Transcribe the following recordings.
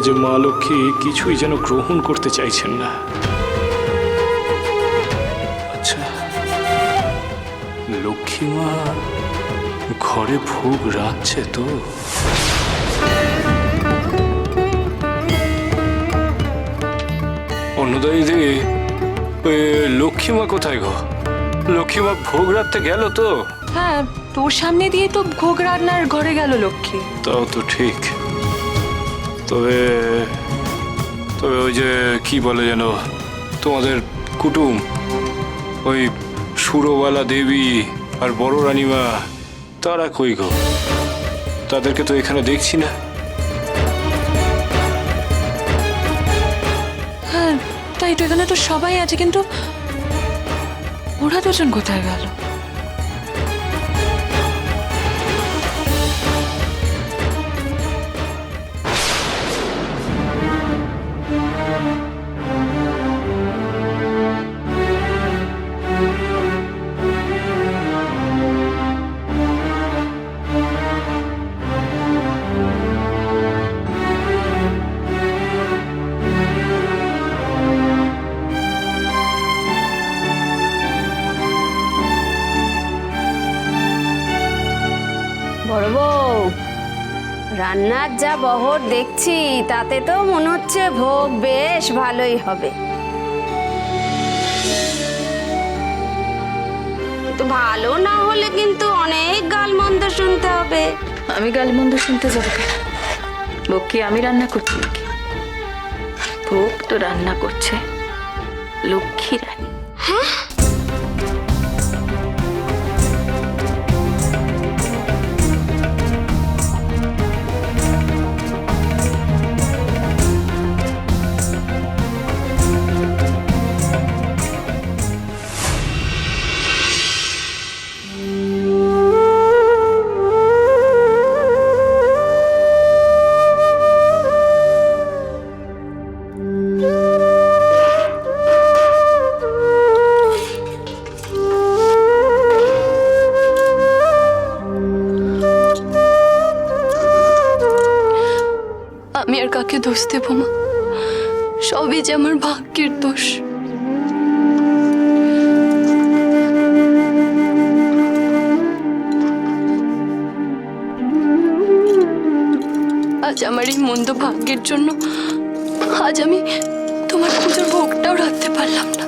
যে মা লক্ষ্মী কিছুই যেন গ্রহণ করতে চাইছেন না। আচ্ছা, লক্ষ্মী মা ঘরে ভোগ রাখছে তো? অন্নদায়ীদি, লক্ষ্মী মা কোথায় গো? লক্ষ্মী মা ভোগ রাখতে গেল তো? হ্যাঁ, তোর সামনে দিয়ে তো ভোগ রান্নার ঘরে গেল লক্ষ্মী। তাও তো ঠিক। তবে তবে ওই যে কি বলে যেন তোমাদের কুটুম, ওই সুরবালা দেবী আর বড় রানীমা, তারা কই গো? তাদেরকে তো এখানে দেখছি না। হ্যাঁ, তাই তো, এখানে তো সবাই আছে, কিন্তু ওরা দুজন কোথায় গেল? বড় বউ, রান্নার যা বহর দেখছি তাতে তো মনে হচ্ছে ভোগ বেশ ভালোই হবে। তো ভালো না হলে কিন্তু অনেক গালমন্দ শুনতে হবে। আমি গালমন্দ শুনতে যাবো কেন? ভোগ কি আমি রান্না করছি নাকি? ভোগ তো রান্না করছে লক্ষ্মী রানী। হ্যাঁ, আমি আর কাকে দোষ দেবো মা? সবই যে আমার ভাগ্যের দোষ। আজ আমার এই মন্দ ভাগ্যের জন্য আজ আমি তোমার পুজোর ভোগটাও রাখতে পারলাম না।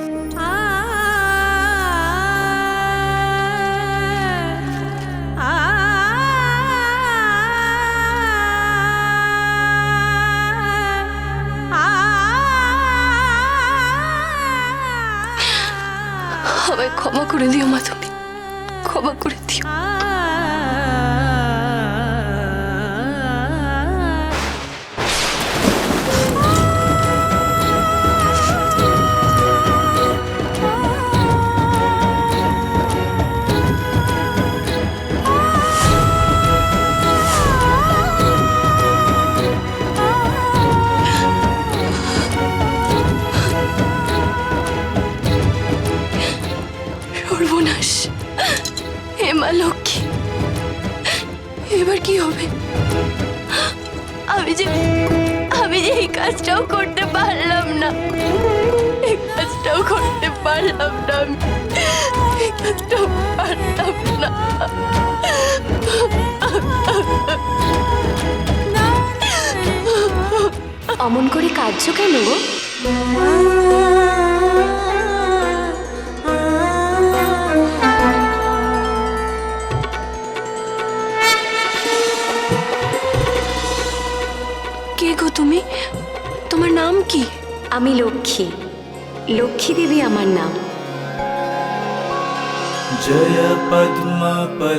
আমায় ক্ষমা করে দিও মা, তুমি ক্ষমা করে দিও। সর্বনাশ! হে মা লক্ষ্মী, এবার কি হবে? আমি যে এই কাজটাও করতে পারলাম না, এই কাজটাও করতে পারলাম না, আমি এই কাজটাও পারলাম না। অমন করে কাঁদছো কেন গো? কে গো তুমি? তোমার নাম কি? আমি লক্ষ্মী, লক্ষ্মী দেবী আমার নাম। जय पद्मपलाशाक्षी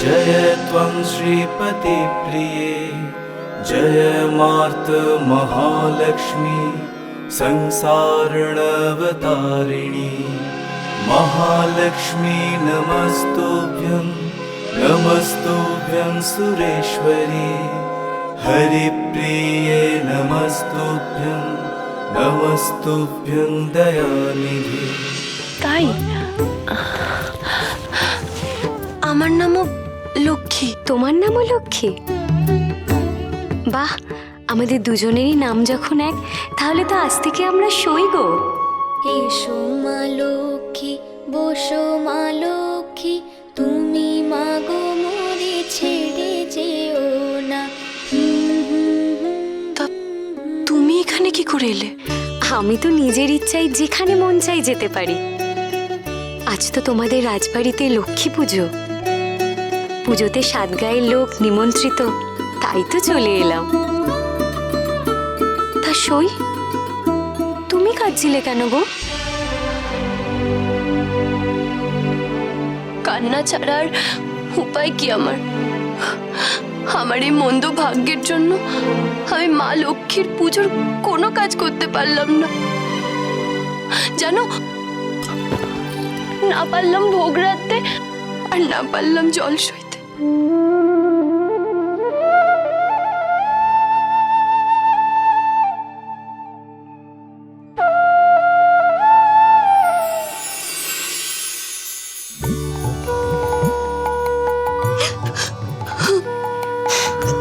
जय त्वं श्रीपतिप्रिये जय मार्तमहालक्ष्मी संसारणवतारिणी महालक्ष्मी नमस्तुभ्यं नमस्तुभ्यं सुरेश्वरी हरिप्रिये नमस्तुभ्यं नमस्तुभ्यं दयानिधि। তাই আমার নামও লক্ষ্মী। তোমার নামও লক্ষ্মী? বাহ, আমাদের দুজনেরই নাম যখন এক, তাহলে তো আজ থেকে আমরা সই গো। এসো মা লক্ষ্মী, বসো মা লক্ষ্মী, তুমি মাগো মোরে ছেড়ে যেও না। তা তুমি এখানে কি করে এলে? আমি তো নিজের ইচ্ছায় যেখানে মন চাই যেতে পারি। আজ তো তোমাদের রাজবাড়িতে লক্ষ্মী পুজো, পুজোতে 7 গাঁয়ের লোক নিমন্ত্রিত, তাই তো চলে এলাম। তা সই, তুমি কাঁদছিলে কেন গো? কান্না ছাড়া আর উপায় কি আমার? আমার এই মন্দ ভাগ্যের জন্য আমি মা লক্ষ্মীর পুজোর কোনো কাজ করতে পারলাম না। জানো, না পারলাম ভোগ রাখতে, আর না পারলাম জল সইতে।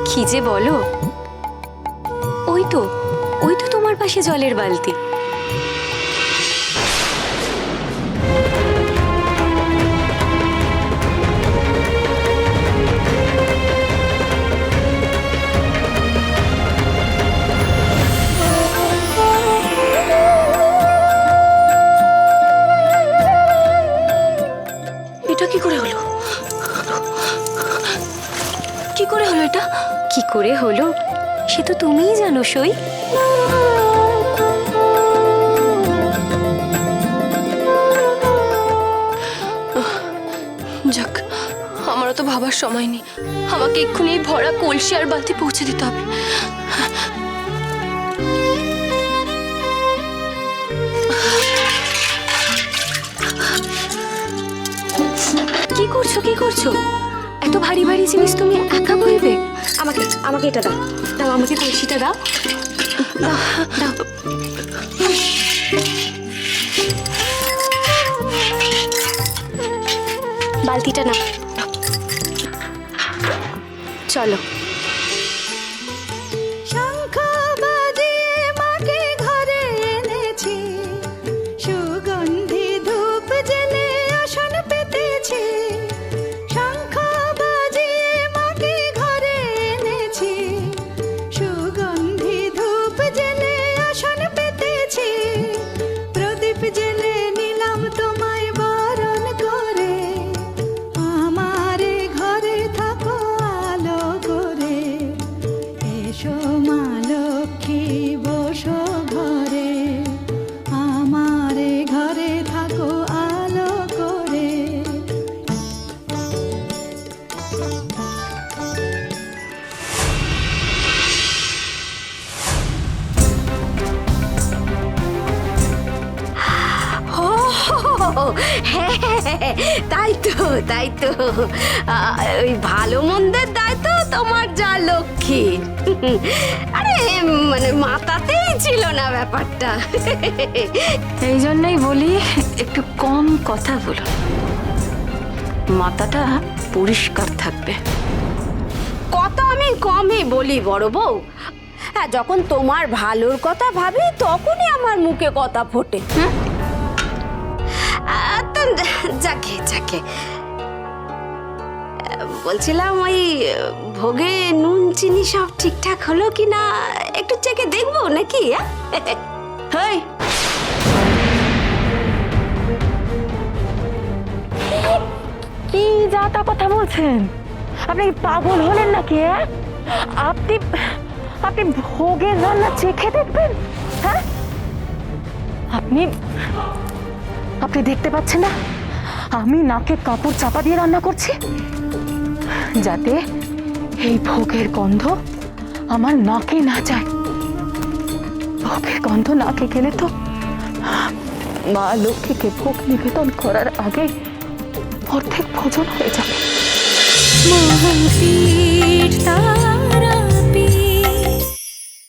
কি যে বলো, ওই তো তোমার পাশে জলের বালতি। এটা কি করে হলো? কি করে হলো এটা? কি করে হলো সে তো তুমিই জানো সই। যাক, আমারও তো ভাবার সময় নেই। আমাকে এক্ষুনি এই ভরা কলসি আর বালতি পৌঁছে দিতে হবে। কি করছো? এত ভারী ভারী জিনিস তুমি একা বইবে? আমাকে এটা দাও, আমাকে কলসিটা দাও। বালতিটা না, চলো। শঙ্খ বাজিয়ে মাকে ঘরে এনেছি, সুগন্ধি ধূপ জেলে আসন পেতেছি। শঙ্খ বাজিয়ে মাকে ঘরে এনেছি, সুগন্ধি ধূপ জেলে আসন পেতেছি। প্রদীপ জেলে নিলাম তোমায় বরণ করে, আমারে ঘরে থাকো আলো করে। এসো মা লক্ষ্মী, বসো ঘরে, আমারে ঘরে থাকো আলো করে। ও হ্যাঁ, তাই তো ওই ভালো মন্দের দায়িত্ব তোমার যা লক্ষ্মী। আরে মানে মাথাতেই ছিল না ব্যাপারটা। এই জন্যই বলি একটু কম কথা বলো, মাথাটা পরিষ্কার থাকবে। কথা আমি কমই বলি বড় বউ। হ্যাঁ, যখন তোমার ভালোর কথা ভাবি তখনই আমার মুখে কথা ফোটে। যাকে বলছিলাম, ওই ভোগে নুন চিনি সব ঠিকঠাক হলো কি না একটু চেকে দেখবো নাকি? হেই, কি যা তা কথা বলছেন? আপনি পাগল হলেন নাকি? আপনি ভোগের রান্না চেখে দেখবেন? হ্যাঁ, আপনি দেখতে পাচ্ছেন না আমি নাকে কাপড় চাপা দিয়ে রান্না করছি, যাতে এই ভোগের গন্ধ আমার নাকে না যায়। ভোগের গন্ধ নাকে গেলে তো মা লক্ষ্মীকে ভোগ নিবেদন করার আগে অর্ধেক ভোজন হয়ে যাবে। মোহন তীর্থ